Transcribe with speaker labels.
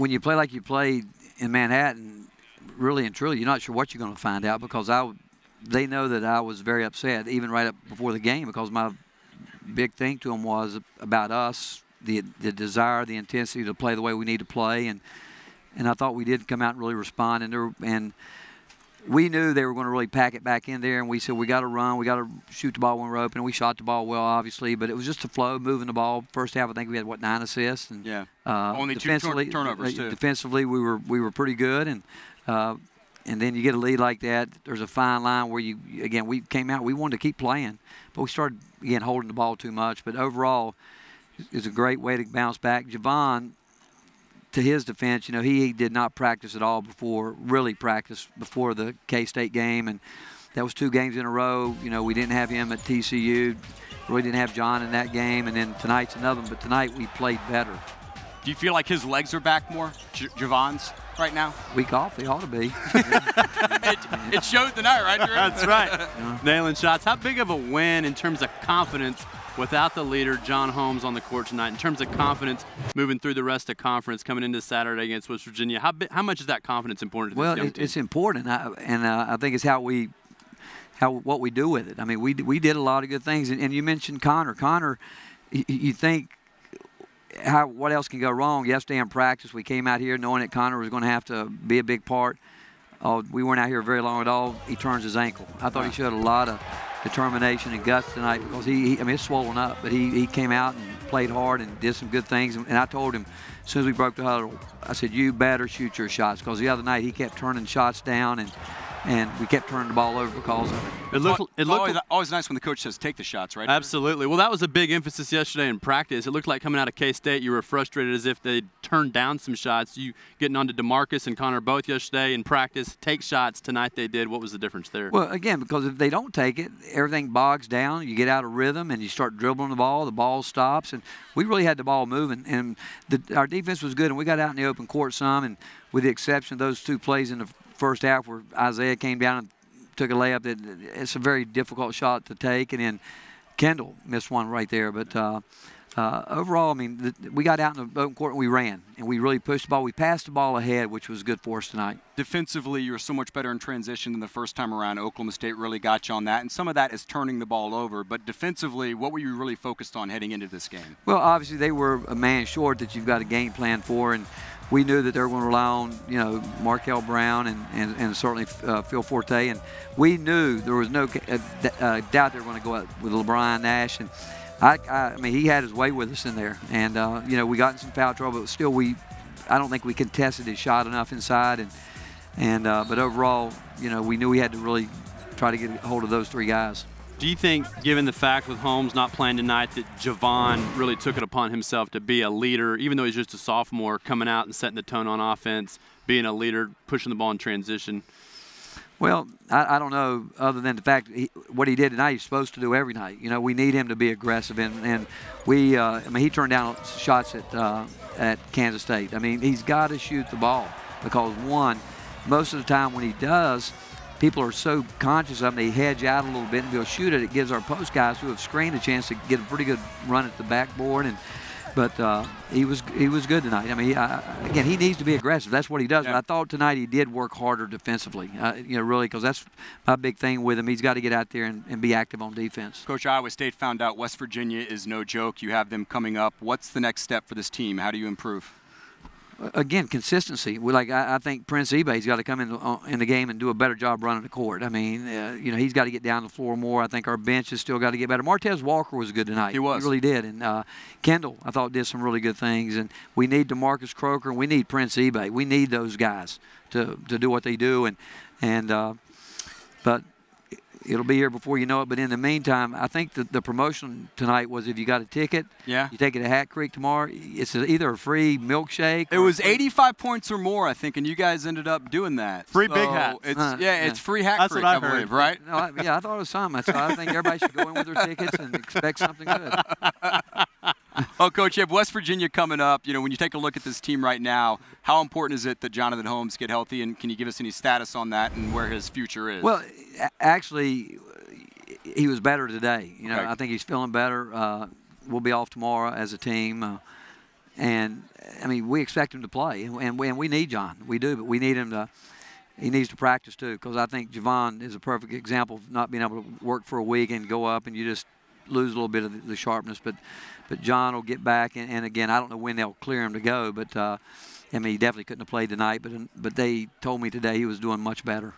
Speaker 1: when you play like you played in Manhattan, really and truly, you're not sure what you're going to find out because they know that I was very upset even right up before the game because my big thing to them was about us, the desire, the intensity to play the way we need to play, and I thought we did come out and really respond, and we knew they were going to really pack it back in there, and we said we got to run, we got to shoot the ball when we're open, and we shot the ball well, obviously, but it was just a flow, moving the ball. First half, I think we had 9 assists, and
Speaker 2: only 2 turnovers too.
Speaker 1: Defensively, we were pretty good, and then you get a lead like that. There's a fine line where we came out, we wanted to keep playing, but we started again holding the ball too much. But overall, it's a great way to bounce back. Javon, to his defense, he did not practice at all before the K-State game, and that was 2 games in a row. We didn't have him at TCU. Really didn't have John in that game, and then tonight's another one. But tonight we played better.
Speaker 2: Do you feel like his legs are back more, Javon's, right now?
Speaker 1: Week off, they ought to be.
Speaker 2: It showed tonight, right, Drew?
Speaker 3: That's right. Nailing shots. How big of a win in terms of confidence without the leader, John Holmes, on the court tonight, in terms of confidence moving through the rest of the conference, coming into Saturday against West Virginia? How much is that confidence important to this young team?
Speaker 1: It's important, and I think it's what we do with it. I mean, we did a lot of good things, and you mentioned Connor. Connor, you think what else can go wrong? Yesterday in practice, we came out here knowing that Connor was going to have to be a big part. We weren't out here very long at all. He turns his ankle. I thought he showed a lot of determination and guts tonight because it's swollen up, but he came out and played hard and did some good things. And I told him as soon as we broke the huddle, I said, you better shoot your shots, because the other night he kept turning shots down and we kept turning the ball over because of it.
Speaker 3: It looked
Speaker 2: always nice when the coach says take the shots, right?
Speaker 3: Absolutely. Well, that was a big emphasis yesterday in practice. It looked like coming out of K-State, you were frustrated as if they turned down some shots. You getting on to DeMarcus and Connor both yesterday in practice. Take shots tonight they did. What was the difference there?
Speaker 1: Well, again, because if they don't take it, everything bogs down. You get out of rhythm and you start dribbling the ball stops. And we really had the ball moving. And our defense was good, and we got out in the open court some. And with the exception of those 2 plays in the first half where Isaiah came down and took a layup, it's a very difficult shot to take, and then Kendall missed one right there. But overall, I mean, we got out in the open court and we ran, and we really pushed the ball. We passed the ball ahead, which was good for us tonight.
Speaker 2: Defensively, you were so much better in transition than the first time around. Oklahoma State really got you on that, and some of that is turning the ball over. But defensively, what were you really focused on heading into this game?
Speaker 1: Well, obviously they were a man short that you've got a game plan for, and we knew that they were going to rely on, Markel Brown and certainly Phil Forte, and we knew there was no doubt they were going to go out with LeBron Nash, and I mean he had his way with us in there, and we got in some foul trouble, but still I don't think we contested his shot enough inside, but overall, we knew we had to really try to get a hold of those 3 guys.
Speaker 3: Do you think, given the fact with Holmes not playing tonight, that Javon really took it upon himself to be a leader, even though he's just a sophomore, coming out and setting the tone on offense, being a leader, pushing the ball in transition?
Speaker 1: Well, I don't know, other than the fact what he did tonight, he's supposed to do every night. We need him to be aggressive, and he turned down shots at Kansas State. I mean, he's got to shoot the ball because, one, most of the time when he does, people are so conscious of him, they hedge out a little bit and go shoot it. It gives our post guys who have screened a chance to get a pretty good run at the backboard. But he was good tonight. I mean, again, he needs to be aggressive. That's what he does. Yeah. But I thought tonight he did work harder defensively, really, because that's my big thing with him. He's got to get out there and be active on defense.
Speaker 2: Coach, Iowa State found out West Virginia is no joke. You have them coming up. What's the next step for this team? How do you improve?
Speaker 1: Again, consistency. I think Prince Ebay's got to come in the game and do a better job running the court. I mean, he's got to get down the floor more. I think our bench has still got to get better. Martez Walker was good tonight.
Speaker 2: He was.
Speaker 1: He really did. And Kendall, I thought, did some really good things. And we need DeMarcus Croker, and we need Prince Ebay. We need those guys to do what they do. But it'll be here before you know it. But in the meantime, I think the promotion tonight was if you got a ticket, you take it to Hat Creek tomorrow. It's either a free milkshake.
Speaker 2: It was 85 points or more, I think, and you guys ended up doing that.
Speaker 3: Free big hats.
Speaker 2: It's free Hat Creek,
Speaker 3: I
Speaker 2: believe, right?
Speaker 1: No, I thought it was something. So I think everybody should go in with their tickets and expect something good.
Speaker 2: Well, Coach, you have West Virginia coming up. When you take a look at this team right now, how important is it that Jonathan Holmes get healthy, and can you give us any status on that and where his future is?
Speaker 1: Well, actually, he was better today. I think he's feeling better. We'll be off tomorrow as a team. And I mean, we expect him to play, and we need John. We do, but we need him to. He needs to practice too, because I think Javon is a perfect example of not being able to work for a week and go up and you just lose a little bit of the sharpness. But John will get back, and again, I don't know when they'll clear him to go, but I mean, he definitely couldn't have played tonight. But they told me today he was doing much better.